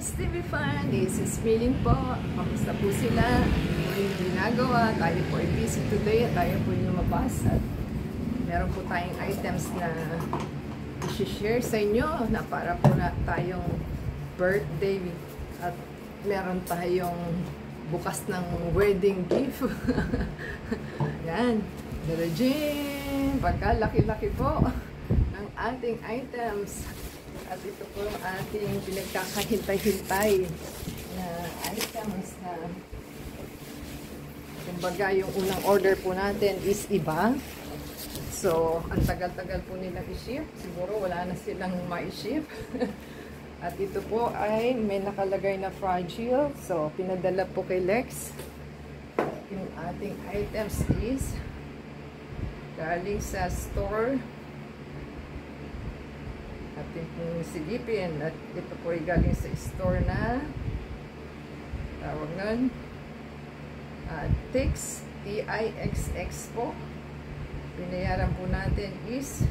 Miss TV Fan, this is Milin po. Kamusta po sila? Ano yung ginagawa? Tayo po ay busy today at tayo po yung lumabas at meron po tayong items na i-share sa inyo na para po na tayong birthday at meron tayong bukas ng wedding gift. Yan. Darajin! Pagkalaki-laki po ng ating items. At ito po ang ating pinagkakahintay-hintay na items na kumbaga yung unang order po natin is iba. So, ang tagal-tagal po nilang i-ship. Siguro wala na silang ma-ship. At ito po ay may nakalagay na fragile. So, pinadala po kay Lex. Yung ating items is galing sa store. Ating pong silipin. At ito po ay galing sa store na tawag nun Tix, T-I-X-X po. Pinayaran po natin is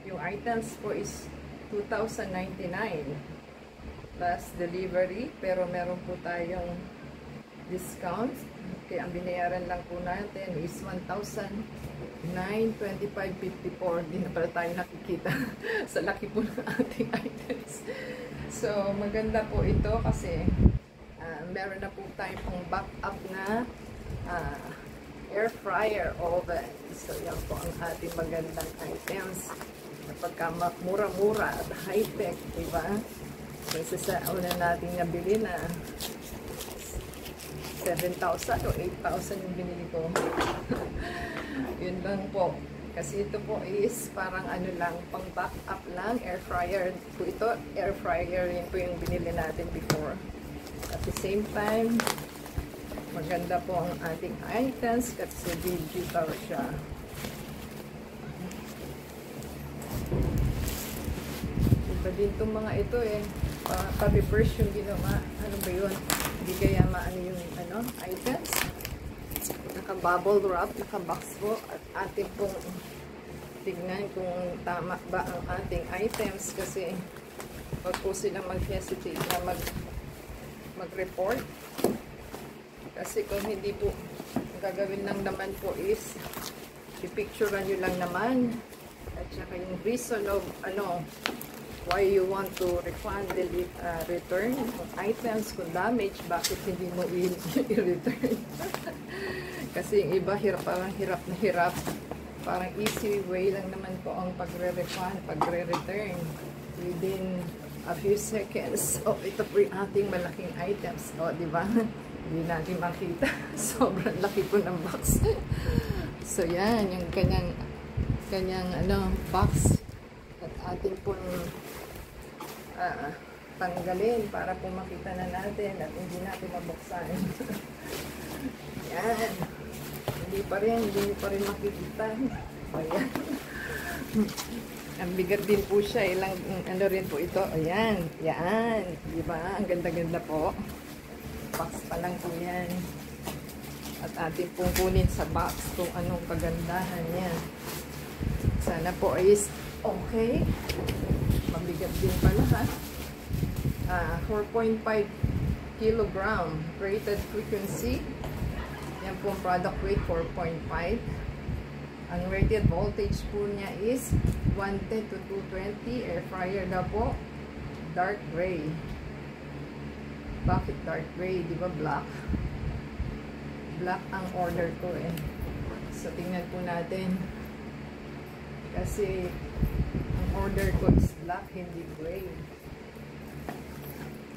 yung items po is $2,099 plus delivery, pero meron po tayong discount. Kaya ang binayaran lang po natin is $1,925.54. Hindi na pala tayo nakikita sa laki po ng ating items. So maganda po ito kasi meron na po tayo pong backup na air fryer oven. So yan po ang ating magandang items na pagka mura-mura at high-tech, diba? Kasi sa una natin nabili na 7,000 o 8,000 yung binili ko. Yun lang po. Kasi ito po is parang ano lang, pang backup lang, air fryer po ito. Air fryer yun po yung binili natin before. At the same time, maganda po ang ating items kasi digital siya. Iba din itong mga ito eh. Pa-reverse yung ginawa. Ano ba yun? Hindi kaya maano yung items. Naka-bubble wrap, naka-box po. At ating pong tignan kung tama ba ang ating items kasi wag po silang mag-hesitate na mag-report. Kasi kung hindi po, ang gagawin lang naman po is i-picturean nyo lang naman at saka yung reason of why you want to refund, delete, return items kung damage, bakit hindi mo i-return. Kasi yung iba parang hirap na hirap, parang easy way lang naman po ang pagre-refund, pagre-return within a few seconds. So ito po yung ating malaking items, diba? Hindi natin makita. Sobrang laki po ng box. So, yan. Yung kanyang box. At ating pong tanggalin para po makita na natin at hindi natin mabuksan. Yan. Hindi pa rin makikita. Ayan. Ang bigat din po siya. Ilang, rin po ito. Ayan. Yan. Diba? Ang ganda-ganda po. Box pa lang po yan. At ating pong kunin sa box kung anong kagandahan niya. Sana po is okay. Mabigat din pala ha. 4.5 kilogram rated frequency. Yan po ang product weight, 4.5. Ang rated voltage po niya is 110 to 220. Air fryer na po. Dark gray. Bakit dark gray? Di ba black? Black ang order ko eh. So, tingnan po natin. Kasi, ang order ko is black, hindi gray.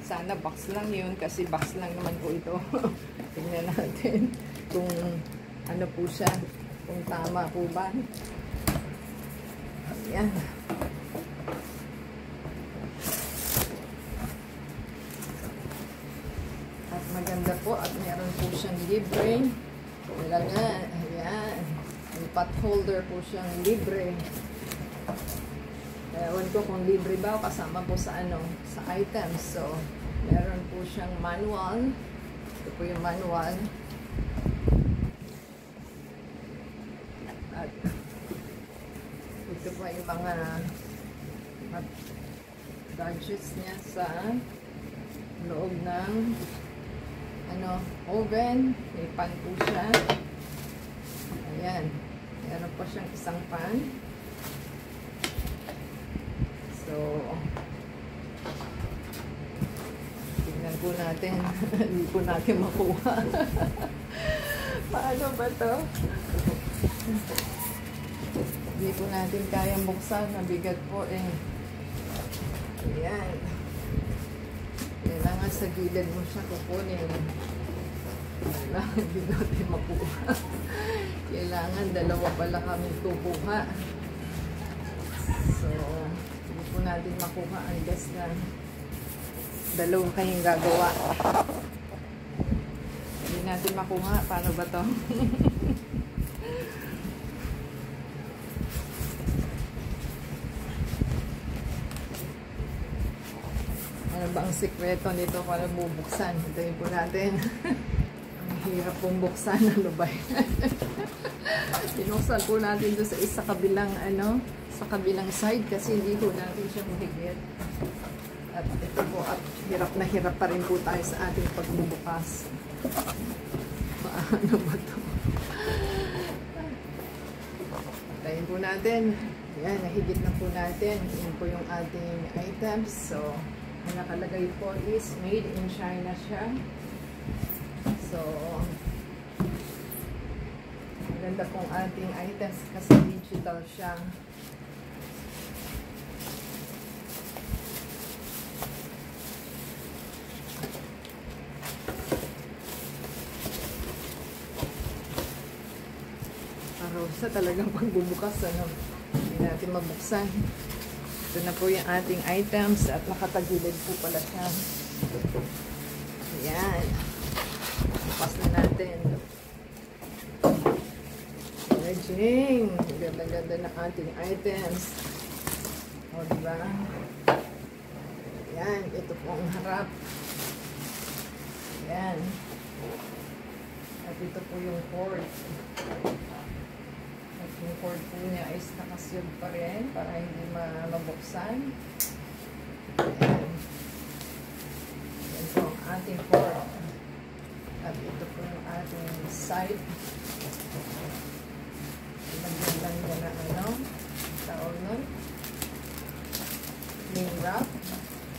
Sana box lang yun, kasi box lang naman po ito. Tingnan natin kung ano po siya. Kung tama po ba. Ayan. Maganda po at meron po siyang libre. Wala nga. Ayan. May pot holder po siyang libre. Ewan ko kung libre ba o kasama po sa sa items. So, meron po siyang manual. Ito po yung manual. At ito po yung mga gadgets niya sa loob ng oven. May pan po siya. Ayan. Meron pa siyang isang pan. So, tignan po natin. Hindi po natin makuha. Paano ba to? Hindi po natin kayang buksan. Nabigat po eh. Ayan. Kailangan sa gilid mo siya kukunin. Kailangan hindi natin makuha. Kailangan dalawa pala kami kukuha. So, hindi po natin makuha unless na dalawang kayong gagawa. Hindi natin makuha. Paano ba to? Ano ba ang sikreto nito para bubuksan? Hintayin po natin. Ang hirap pong buksan. Ano ba yan? Binuksan po natin doon sa kabilang sa kabilang side kasi hindi po natin siya mahigit. At ito po, at hirap na hirap pa rin po tayo sa ating pagbubukas. Paano ba ito? Hintayin po natin. Yan, nahigit na po natin. Yan po yung ating items. So, ang nakalagay po is made in China siya. So, maganda pong ating items kasi digital siya. Sa talagang pagbubukas, hindi natin mabuksan. Ito na po yung ating items at nakatagilid po pala siya. Ayan. Bukas na natin. Jing! Ganda-ganda na ating items. O, diba? Ayan. Ito po ang harap. Ayan. At ito po yung cord. At yung cord po niya is nakasealed pa rin para hindi mabuksan. Ayan. Ayan po ang ating cord. At ito po yung ating side. Lagyan lang niya na tawag nun. Cling wrap.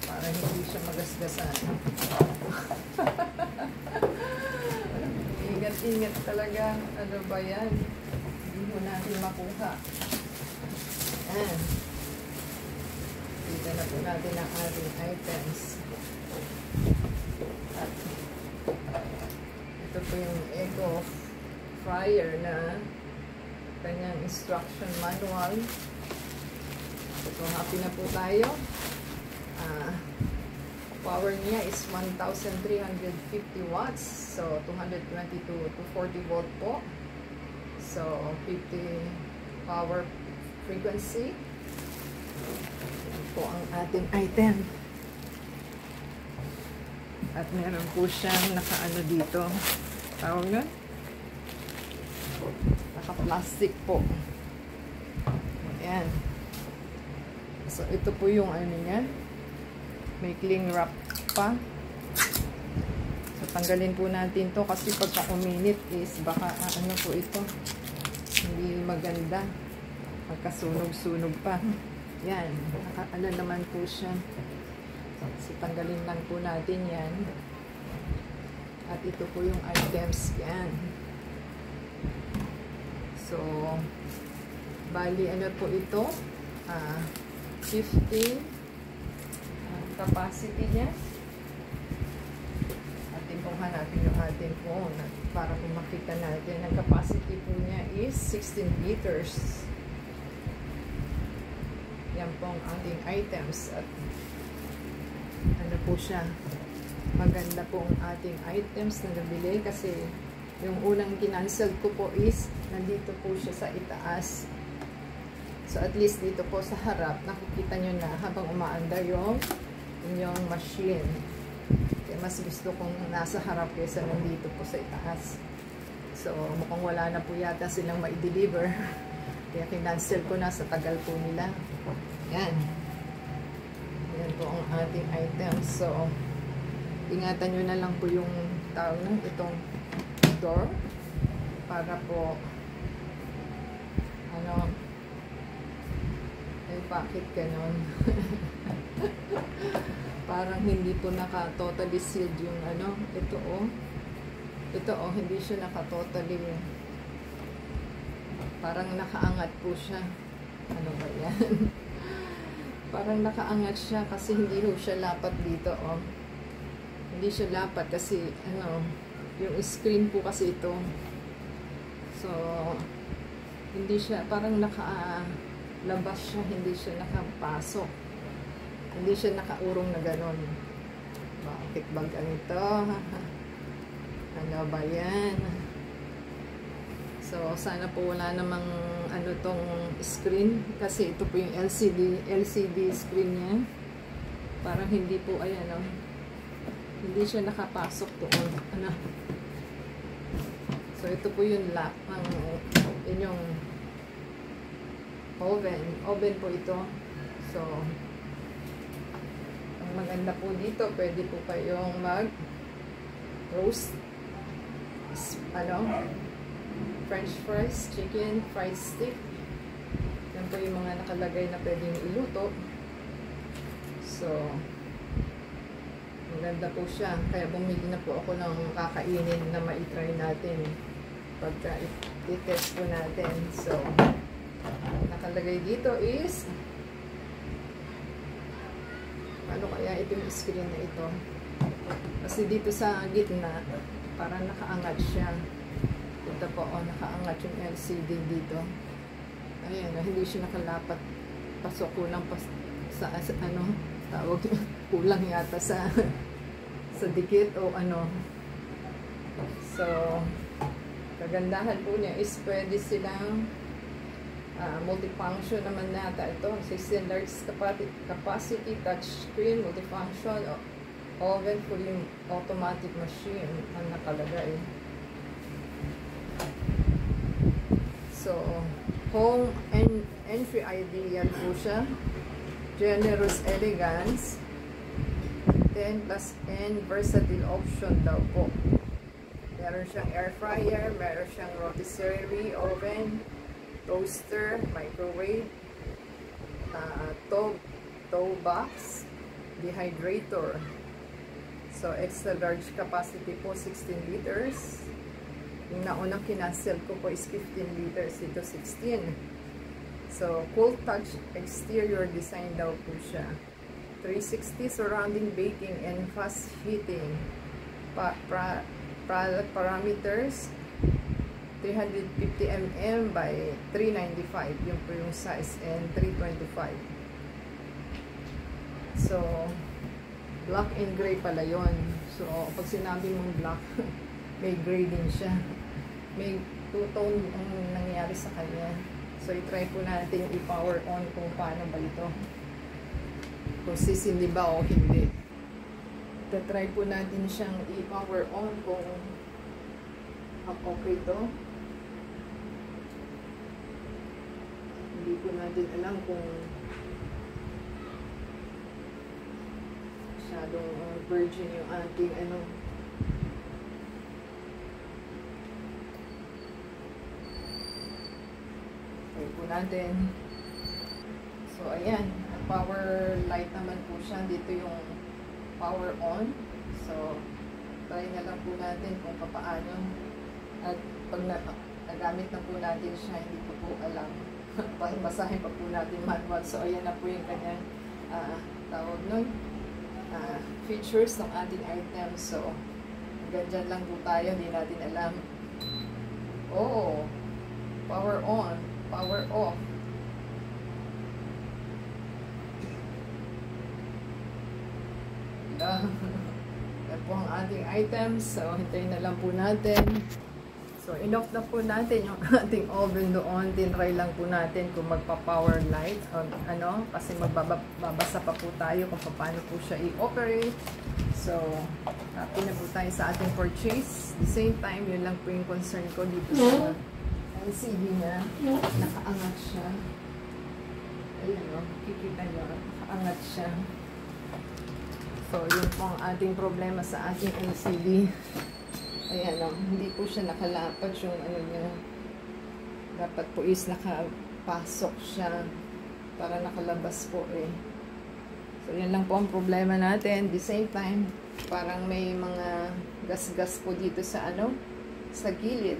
Para hindi siya magasgasan. Ingat-ingat talaga. Ano ba yan? Hindi mo natin makuha. Ayan. Dito na po natin ang ating items. At ito po yung Eco fryer na kanyang instruction manual. So, happy na po tayo. Power niya is 1,350 watts. So, 222 to 40 volt po. So, 50 power frequency. Yan po ang ating item. At meron po siyang nakaano dito. Tawag nun? Naka-plastic po. Ayan. So, ito po yung ano niya. May cling wrap pa. So, tanggalin po natin to kasi pagka uminit is baka ano po ito. Hindi maganda. Magkasunog-sunog pa. Yan. Naka-ano naman po siya. So, tanggalin lang po natin yan. At ito po yung items. Yan. So, bali ano po ito? 50 capacity niya. Ating pong hanapin yung ating phone para kung makita natin. Ang capacity po niya is 16 liters. Yan po ang ating items. At ano po siya? Maganda po ang ating items na nabili kasi yung unang kinancel ko po is nandito po siya sa itaas. So at least dito po sa harap nakikita nyo na habang umaandar yung inyong machine. Kaya mas gusto kong nasa harap kaysa nandito po sa itaas. So mukhang wala na po yata silang ma-deliver. Kaya kinancel ko na sa tagal po nila. Yan. Yan po ang ating items. So ingatan nyo na lang po yung tawag ng itong door para po ano, ay bakit ganon. Parang hindi po naka-totally sealed yung ano, ito oh, hindi siya naka-totally, parang nakaangat po siya. Ano ba yan? Parang nakaangat siya kasi hindi ho siya lapat dito, oh. Hindi siya lapat kasi ano, yung screen po kasi ito. So, hindi siya, parang nakalabas siya, hindi siya nakapasok. Hindi siya nakaurong na ganon. Bakit ba ganito? Ano ba yan? So, sana po wala namang ano tong screen. Kasi ito po yung LCD screen niya. Parang hindi po, ayan o. Hindi siya nakapasok doon. Ano? So, ito po yung lock ng inyong oven. Oven po ito. So, ang maganda po dito, pwede po kayong mag-roast. Ano? French fries, chicken, fried stick. Yan po yung mga nakalagay na pwedeng iluto. So, maganda po siya. Kaya bumili na po ako ng kakainin na ma-try natin pagka i-test po natin. So, nakalagay dito is ano kaya itong screen na ito. Kasi dito sa gitna, parang nakaangat siya. Ito po, oh, nakaangat yung LCD dito. Ayan, hindi siya nakalapat. Pasok kulang sa ano, tawag kulang yata sa dikit o ano. So, kagandahan po niya is pwede silang multifunction naman nata ito. 16 large capacity touchscreen, multifunction, oven, fully automatic machine ang nakalagay. So, home and entry ID yan po siya. Generous elegance. 10 plus N versatile option daw po. Meron siyang air fryer, meron siyang rotisserie oven, toaster, microwave, tow box, dehydrator. So, extra large capacity po, 16 liters. Yung naunang kinancel ko po is 15 liters, ito 16. So, cool touch exterior design daw po siya. 360 surrounding baking and fast heating. Product parameters, 350 mm by 395. Yun po yung size, and 325. So, black and gray pala yun. So, pag sinabi mong black, may gray din siya. May two-tone ang nangyari sa kanya. So, i-try po natin i-power on kung paano ba ito. Kung sisindi ba o hindi. I-try po natin siyang i-power on kung okay ito. Hindi po natin alam kung masyadong virgin yung ating ano. Po natin. So, ayan. Power light naman po siya. Dito yung power on. So, try na lang po natin kung paano. At pag nagamit na po natin siya, hindi ko po alam. Basahin pa po natin manual. So, ayan na po yung kanyang tawag nun. Features ng ating item. So, ganyan lang po tayo. Hindi natin alam. Oh, power on. Power off. Yan po ang ating items. So, hintayin na lang po natin. So, in-off na po natin yung ating oven doon. Tinry lang po natin kung magpa-power light o ano. Kasi magbabasa pa po tayo kung paano po siya i-operate. So, happy na po tayo sa ating purchase. At the same time, yun lang po yung concern ko dito sa LCD niya. Nakaangat siya. Ayan o, kikita nyo. Nakaangat siya. So, yun po ang ating problema sa ating LCD. Ayan o, hindi po siya nakalapad yung ano niya. Dapat po is nakapasok siya para nakalabas po eh. So, yan lang po ang problema natin. At the same time, parang may mga gas-gas po dito sa ano, sa gilid.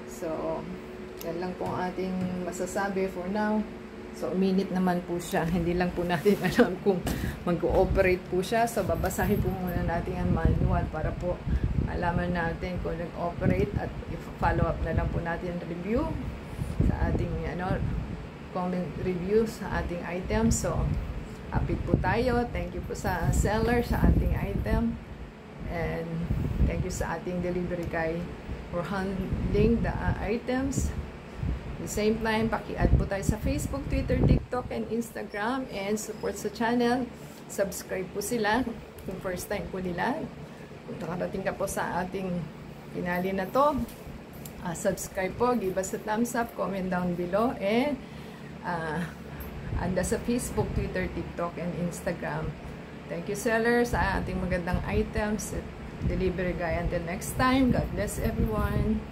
So, yan lang po ang ating masasabi for now. So, uminit naman po siya. Hindi lang po natin alam kung mag-ooperate po siya. So, babasahin po muna natin ang manual para po alaman natin kung nag-operate at i-follow up na lang po natin ang review sa ating ano, comment review sa ating item. So, happy po tayo. Thank you po sa seller sa ating item. And thank you sa ating delivery guy for handling the items. At the same time, paki-add po tayo sa Facebook, Twitter, TikTok, and Instagram. And support sa channel. Subscribe po sila kung first time po nila. Kung nakarating ka po sa ating pinali na to, subscribe po, give us a thumbs up, comment down below, and anda sa Facebook, Twitter, TikTok, and Instagram. Thank you, seller, sa ating magandang items at delivery guy. Until next time, God bless everyone.